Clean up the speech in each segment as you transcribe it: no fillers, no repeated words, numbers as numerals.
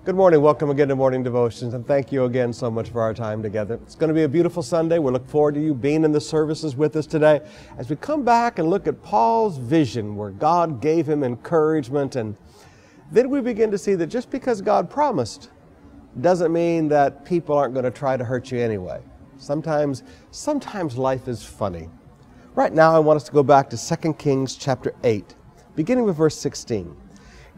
Good morning. Welcome again to Morning Devotions, and thank you again so much for our time together. It's going to be a beautiful Sunday. We look forward to you being in the services with us today as we come back and look at Paul's vision where God gave him encouragement, and then we begin to see that just because God promised doesn't mean that people aren't going to try to hurt you anyway. Sometimes life is funny. Right now I want us to go back to 2 Kings chapter 8, beginning with verse 16.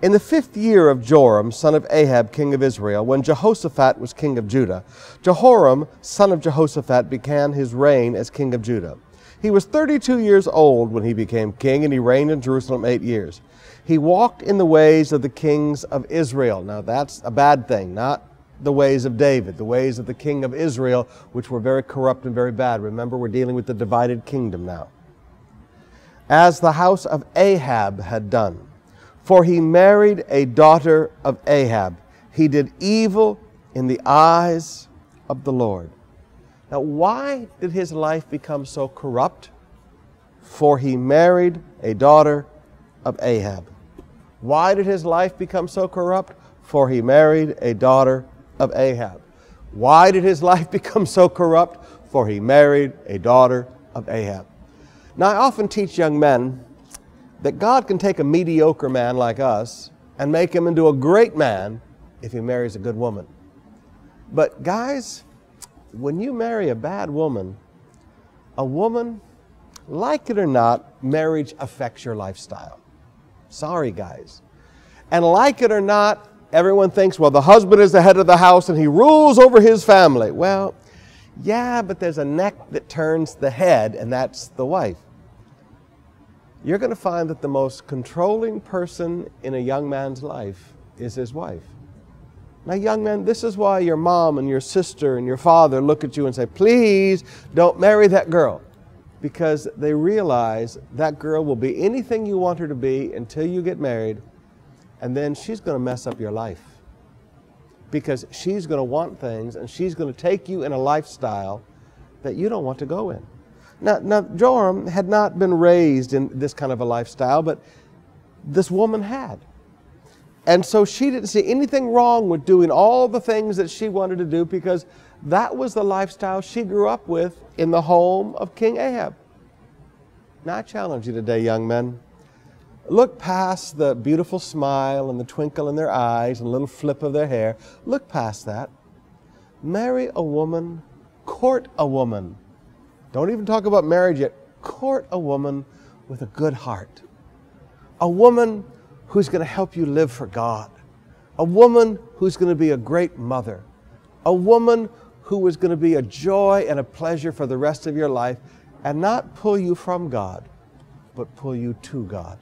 In the 5th year of Joram, son of Ahab, king of Israel, when Jehoshaphat was king of Judah, Jehoram, son of Jehoshaphat, began his reign as king of Judah. He was 32 years old when he became king, and he reigned in Jerusalem 8 years. He walked in the ways of the kings of Israel. Now that's a bad thing, not the ways of David, the ways of the king of Israel, which were very corrupt and very bad. Remember, we're dealing with the divided kingdom now. As the house of Ahab had done. For he married a daughter of Ahab. He did evil in the eyes of the Lord. Now, why did his life become so corrupt? For he married a daughter of Ahab. Why did his life become so corrupt? For he married a daughter of Ahab. Why did his life become so corrupt? For he married a daughter of Ahab. Now, I often teach young men that God can take a mediocre man like us and make him into a great man if he marries a good woman. But guys, when you marry a bad woman, like it or not, marriage affects your lifestyle. Sorry, guys. And like it or not, everyone thinks, well, the husband is the head of the house and he rules over his family. Well, yeah, but there's a neck that turns the head, and that's the wife. You're going to find that the most controlling person in a young man's life is his wife. Now, young men, this is why your mom and your sister and your father look at you and say, please don't marry that girl. Because they realize that girl will be anything you want her to be until you get married, and then she's going to mess up your life. Because she's going to want things, and she's going to take you in a lifestyle that you don't want to go in. Now, Joram had not been raised in this kind of a lifestyle, but this woman had. And so she didn't see anything wrong with doing all the things that she wanted to do, because that was the lifestyle she grew up with in the home of King Ahab. Now, I challenge you today, young men. Look past the beautiful smile and the twinkle in their eyes and a little flip of their hair. Look past that. Marry a woman, court a woman. Don't even talk about marriage yet. Court a woman with a good heart. A woman who's going to help you live for God. A woman who's going to be a great mother. A woman who is going to be a joy and a pleasure for the rest of your life, and not pull you from God, but pull you to God.